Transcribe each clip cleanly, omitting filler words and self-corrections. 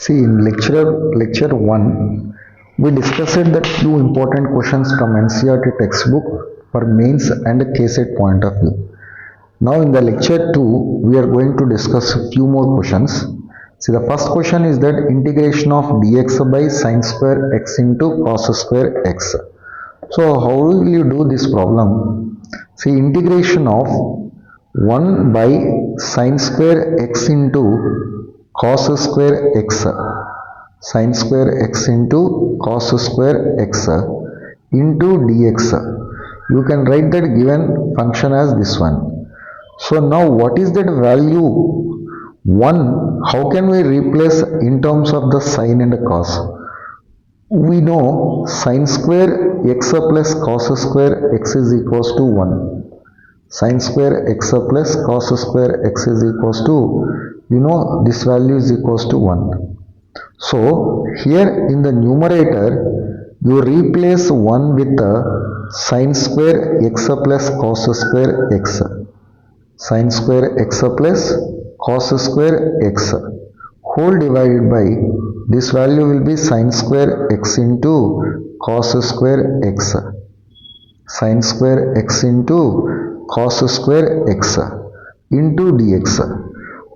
See, in lecture 1, we discussed that few important questions from NCERT textbook for mains and KCET point of view. Now in the lecture 2, we are going to discuss a few more questions. See, the first question is that integration of dx by sine square x into cos square x. So how will you do this problem? See, integration of 1 by sine square x into cos square x, sine square x into cos square x into dx. You can write that given function as this one. So now what is that value 1? How can we replace in terms of the sine and cos? We know sine square x plus cos square x is equals to 1. Sine square x plus cos square x is equals to, this value is equals to 1. So here in the numerator, you replace 1 with sine square x plus cos square x. Sine square x plus cos square x whole divided by, this value will be sine square x into cos square x. Sine square x into cos square x into dx.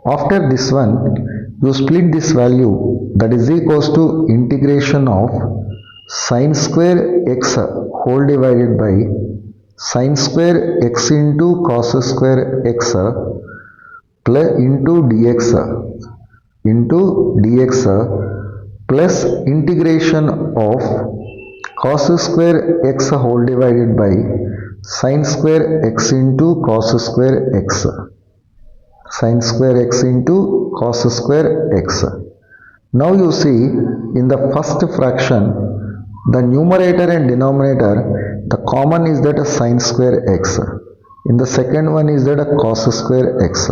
After this one, you split this value, that is equals to integration of sine square x whole divided by sine square x into cos square x plus into dx plus integration of cos square x whole divided by sine square x into cos square x. Sine square x into cos square x. Now you see in the first fraction, the numerator and denominator, the common is that a sine square x. In the second one is that a cos square x.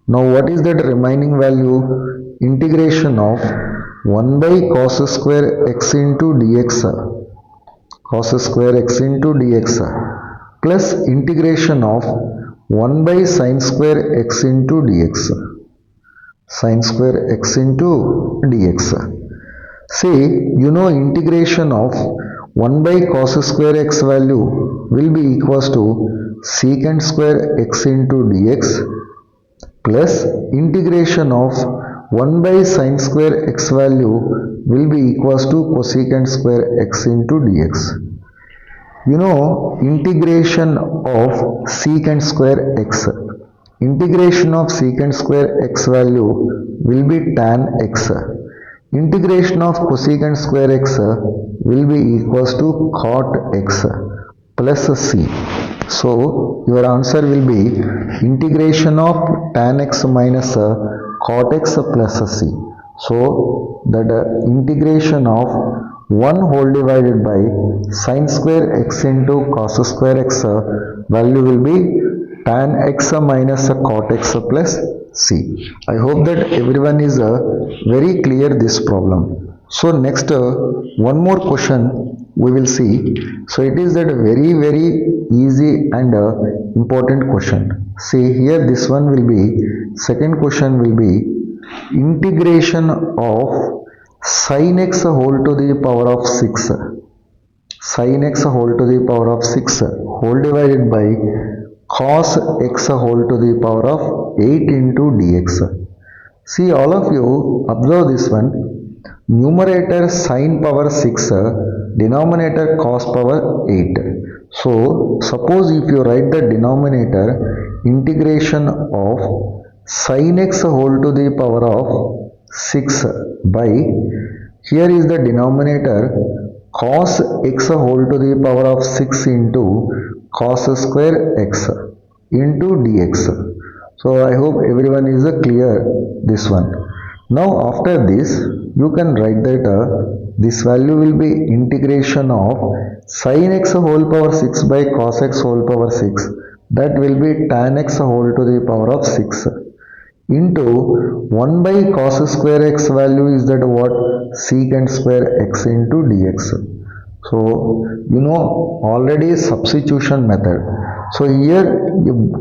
Now what is that remaining value? Integration of 1 by cos square x into dx, cos square x into dx plus integration of 1 by sine square x into dx, sine square x into dx. See, integration of 1 by cos square x value will be equals to secant square x into dx plus integration of 1 by sine square x value will be equals to cosecant square x into dx. Integration of secant square x. Integration of secant square x value will be tan x. Integration of cosecant square x will be equals to cot x plus c. So your answer will be integration of tan x minus cot x plus c. So that integration of 1 whole divided by sine square x into cos square x value will be tan x minus cot x plus c. I hope that everyone is very clear this problem. So next one more question we will see. So it is that very easy and important question. See here, this one will be, second question will be integration of sin x whole to the power of 6, sin x whole to the power of 6 whole divided by cos x whole to the power of 8 into dx. See, all of you observe this one. Numerator sin power 6, denominator cos power 8. So suppose if you write the denominator integration of sin x whole to the power of 6 by, here is the denominator cos x whole to the power of 6 into cos square x into dx. So I hope everyone is clear this one. Now after this, you can write that this value will be integration of sin x whole power 6 by cos x whole power 6. That will be tan x whole to the power of 6 into 1 by cos square x value is that what? Secant square x into dx. So already substitution method. So here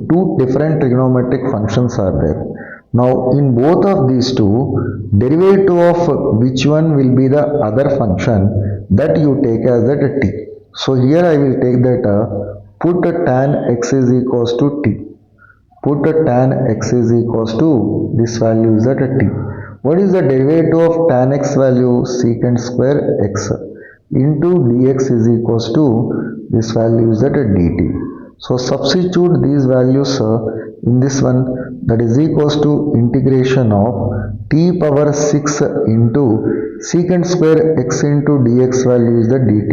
two different trigonometric functions are there. Now in both of these two, derivative of which one will be the other function that you take as that t. So here I will take that put tan x is equals to t. Put tan x is equals to this value is at t. What is the derivative of tan x value? Secant square x into dx is equals to this value is at dt. So substitute these values in this one, that is equals to integration of t power 6 into secant square x into dx value is the dt.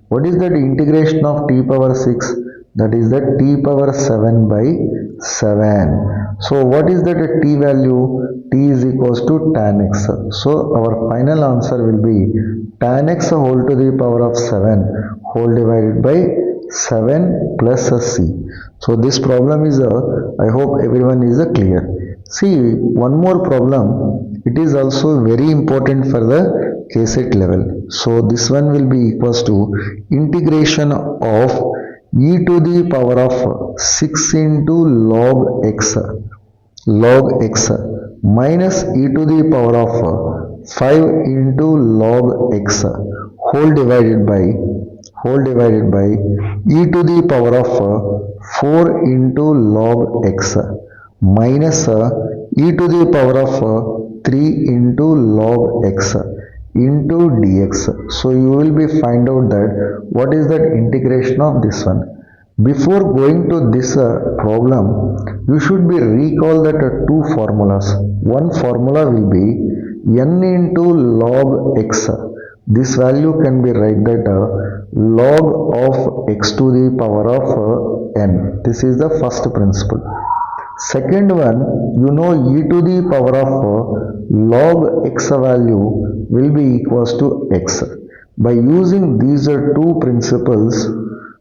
What is that integration of t power 6? That is the t power 7 by 7. So what is that t value? T is equals to tan x. So our final answer will be tan x whole to the power of 7 whole divided by 7 plus c. So this problem is I hope everyone is clear. See, one more problem. It is also very important for the KCET level. So this one will be equals to integration of e to the power of 6 into log x minus e to the power of 5 into log x whole divided by e to the power of 4 into log x minus e to the power of 3 into log x into dx. So you will be find out that what is that integration of this one. Before going to this problem, you should be recall that two formulas. One formula will be n into log x. This value can be write that log of x to the power of n. This is the first principle. Second one, you know e to the power of log x value will be equals to x. By using these two principles,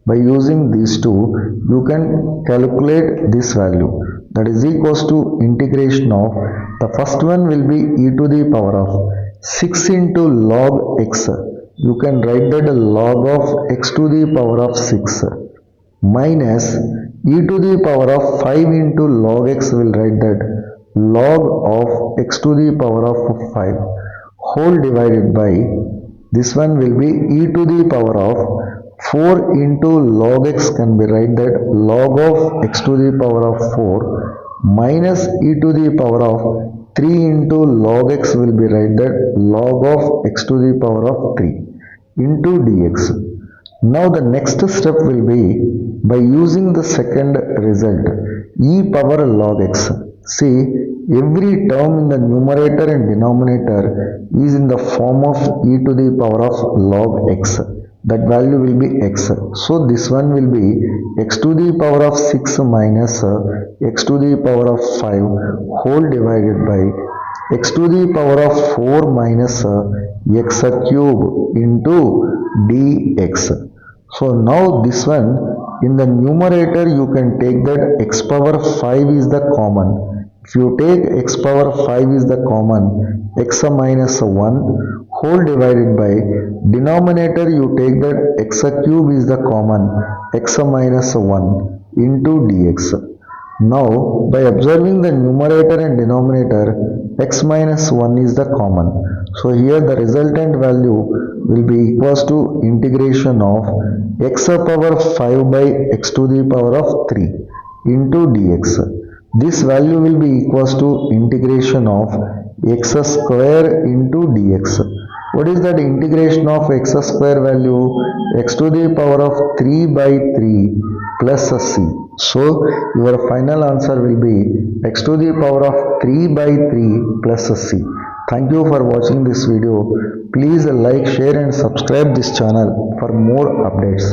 by using these two, you can calculate this value. That is equals to integration of, the first one will be e to the power of 6 into log x. You can write that log of x to the power of 6 minus e to the power of 5 into log x will write that log of x to the power of 5 whole divided by, this one will be e to the power of 4 into log x can be write that log of x to the power of 4 minus e to the power of 3 into log x will be write that log of x to the power of 3 into dx. Now the next step will be by using the second result, e power log x. See, every term in the numerator and denominator is in the form of e to the power of log x. That value will be x. So this one will be x to the power of 6 minus x to the power of 5 whole divided by x to the power of 4 minus x cube into dx. So now this one, in the numerator you can take that x power 5 is the common. If you take x power 5 is the common, x minus 1 whole divided by denominator you take that x cube is the common, x minus 1 into dx. Now by observing the numerator and denominator, x minus 1 is the common. So here the resultant value will be equals to integration of x power 5 by x to the power of 3 into dx. This value will be equals to integration of x square into dx. What is that integration of x square value? X to the power of 3 by 3 plus c. So your final answer will be x to the power of 3 by 3 plus c. Thank you for watching this video. Please like, share and subscribe this channel for more updates.